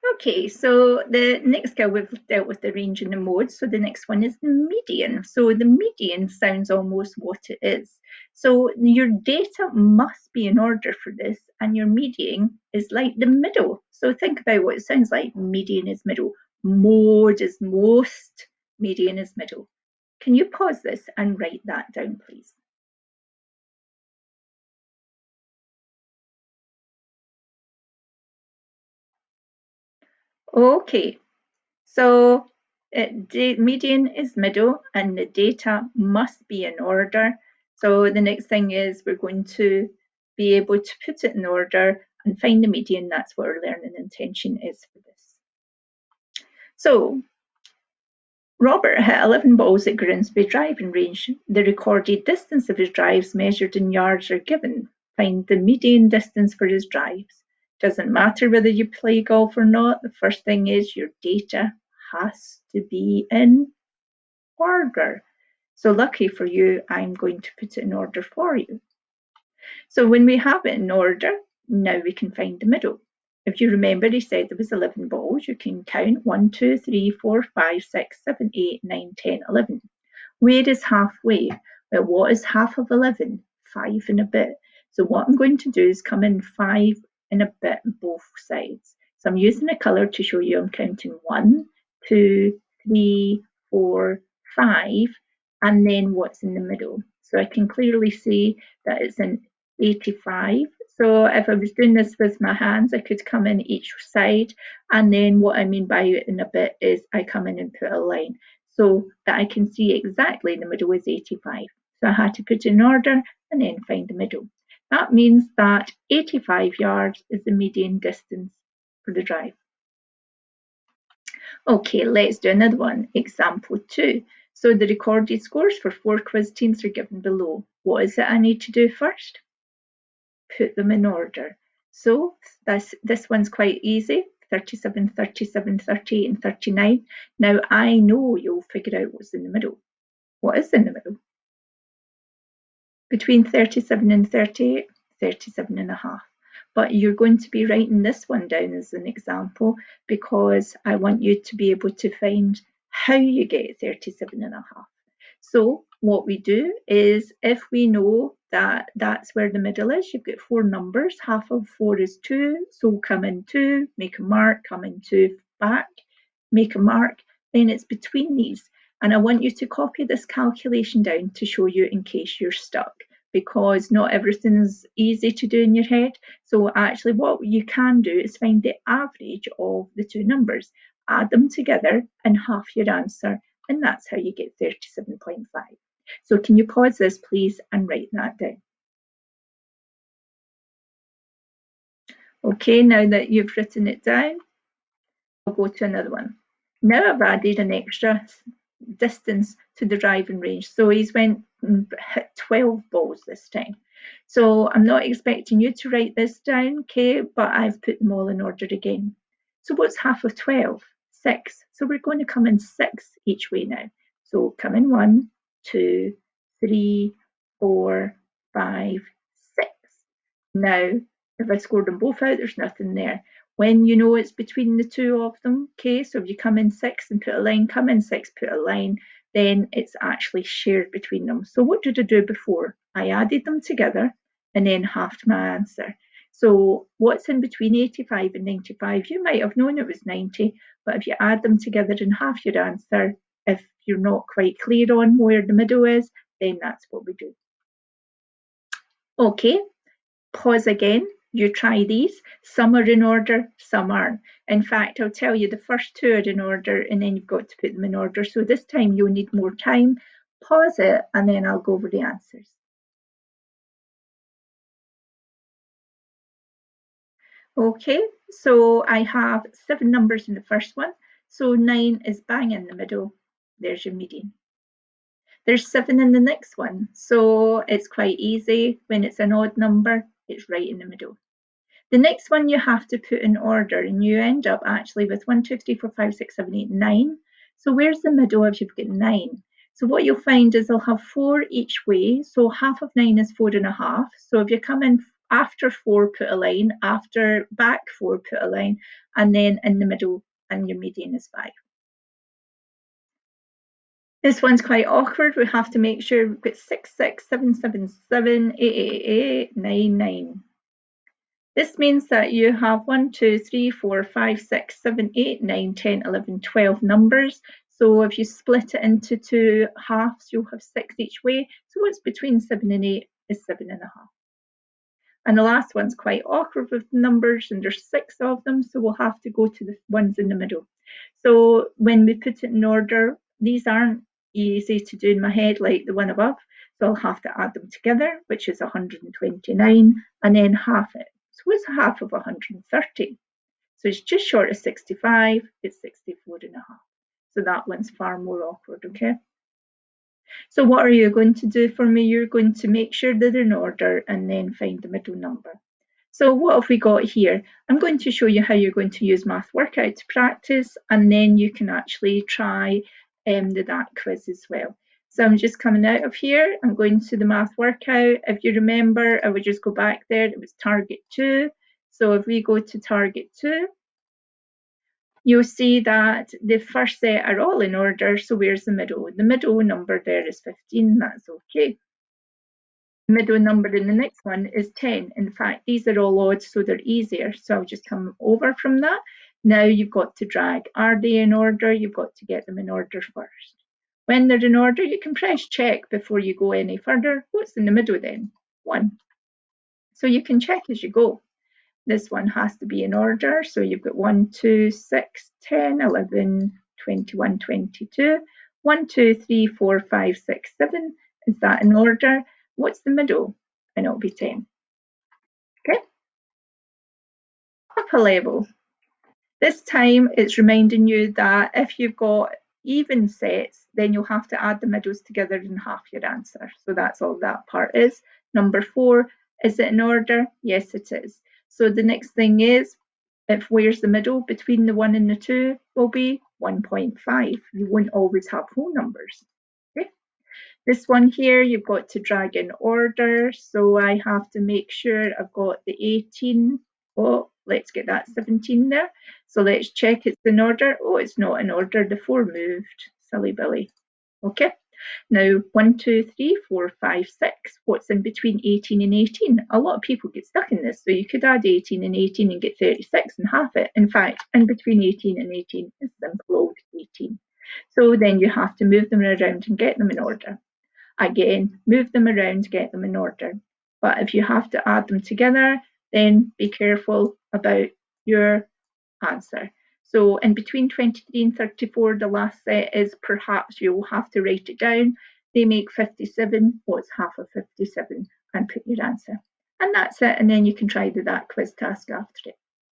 Okay, so the next skill we've dealt with the range and the modes. So the next one is the median. So the median sounds almost what it is. So your data must be in order for this, and your median is like the middle. So think about what it sounds like. Median is middle, mode is most, median is middle. Can you pause this and write that down, please? Okay, so the median is middle and the data must be in order. So the next thing is we're going to be able to put it in order and find the median. That's what our learning intention is for this. So Robert hit 11 balls at Grimsby driving range. The recorded distance of his drives measured in yards are given. Find the median distance for his drives. Doesn't matter whether you play golf or not. The first thing is your data has to be in order. So lucky for you, I'm going to put it in order for you. So when we have it in order, now we can find the middle. If you remember, he said there was 11 balls. You can count 1, 2, 3, 4, 5, 6, 7, 8, 9, 10, 11. Where is halfway? Well, what is half of 11? 5 and a bit. So what I'm going to do is come in 5 and a bit on both sides. So I'm using a colour to show you I'm counting 1, 2, 3, 4, 5, and then what's in the middle. So I can clearly see that it's in 85. So if I was doing this with my hands, I could come in each side. And then what I mean by it in a bit is I come in and put a line so that I can see exactly the middle is 85. So I had to put in order and then find the middle. That means that 85 yards is the median distance for the drive. Okay, let's do another one. Example 2. So the recorded scores for 4 quiz teams are given below. What is it I need to do first? Put them in order. So this one's quite easy. 37, 37, 38 and 39. Now I know you'll figure out what's in the middle. What is in the middle? Between 37 and 38, 37 and a half. But you're going to be writing this one down as an example because I want you to be able to find how you get 37 and a half. So what we do is if we know that that's where the middle is, you've got 4 numbers, half of 4 is 2, so come in 2, make a mark, come in 2, back, make a mark, then it's between these. And I want you to copy this calculation down to show you in case you're stuck because not everything is easy to do in your head. So actually what you can do is find the average of the 2 numbers, add them together and half your answer, and that's how you get 37.5. So can you pause this please and write that down? Okay, now that you've written it down, I'll go to another one. Now I've added an extra distance to the driving range. So he's went and hit 12 balls this time. So I'm not expecting you to write this down, okay, but I've put them all in order again. So what's half of 12? 6. So we're going to come in 6 each way now. So come in 1, 2, 3, 4, 5, 6. Now, if I scored them both out, there's nothing there. When you know it's between the two of them, okay, so if you come in 6 and put a line, come in 6, put a line, then it's actually shared between them. So what did I do before? I added them together and then halved my answer. So what's in between 85 and 95? You might have known it was 90, but if you add them together and half your answer, if you're not quite clear on where the middle is, then that's what we do. Okay, pause again. You try these. Some are in order, some aren't. In fact, I'll tell you the first 2 are in order and then you've got to put them in order. So this time you'll need more time. Pause it and then I'll go over the answers. Okay, so I have 7 numbers in the first one. So 9 is bang in the middle. There's your median. There's 7 in the next one. So it's quite easy. When it's an odd number, it's right in the middle. The next one you have to put in order and you end up actually with 1, 2, 3, 4, 5, 6, 7, 8, 9. So where's the middle if you've got 9? So what you'll find is they'll have 4 each way. So half of 9 is 4 and a half. So if you come in after 4 put a line, after back 4 put a line, and then in the middle, and your median is 5. This one's quite awkward. We have to make sure we've got 6, 6, 7, 7, 7, 8, 8, 8, 9, 9. This means that you have 1, 2, 3, 4, 5, 6, 7, 8, 9, 10, 11, 12 numbers. So if you split it into 2 halves, you'll have 6 each way. So what's between 7 and 8 is 7.5. And the last one's quite awkward with numbers, and there's 6 of them, so we'll have to go to the ones in the middle. So when we put it in order, these aren't easy to do in my head like the one above. So I'll have to add them together, which is 129, and then half it. So what's half of 130? So it's just short of 65, it's 64.5. So that one's far more awkward, okay? So what are you going to do for me? You're going to make sure they're in order and then find the middle number. So what have we got here? I'm going to show you how you're going to use Math Workout to practice, and then you can actually try the DAT quiz as well. So I'm just coming out of here. I'm going to the Math Workout. If you remember, I would just go back there. It was target 2. So if we go to target 2, you'll see that the first set are all in order. So where's the middle? The middle number there is 15. That's okay. Middle number in the next one is 10. In fact, these are all odds, so they're easier. So I'll just come over from that. Now you've got to drag. Are they in order? You've got to get them in order first. When they're in order, you can press check before you go any further. What's in the middle then? 1. So you can check as you go. This one has to be in order. So you've got 1, 2, 6, 10, 11, 21, 22. 1, 2, 3, 4, 5, 6, 7. Is that in order? What's the middle? And it'll be 10. Okay. Up a level. This time it's reminding you that if you've got even sets, then you'll have to add the middles together and half your answer. So that's all that part is. Number 4, is it in order? Yes, it is. So the next thing is, if where's the middle between the 1 and the 2 will be 1.5. You won't always have whole numbers. Okay. This one here, you've got to drag in order. So I have to make sure I've got the 18. Oh, let's get that 17 there. So let's check it's in order. Oh, it's not in order. The 4 moved. Silly Billy. Okay. Now, 1, 2, 3, 4, 5, 6. What's in between 18 and 18? A lot of people get stuck in this. So you could add 18 and 18 and get 36 and half it. In fact, in between 18 and 18 is simple old 18. So then you have to move them around and get them in order. Again, move them around, get them in order. But if you have to add them together, then be careful about your answer. So in between 23 and 34, the last set is perhaps you'll have to write it down. They make 57. What's half of 57? And put your answer. And that's it. And then you can try the DAT quiz task after it.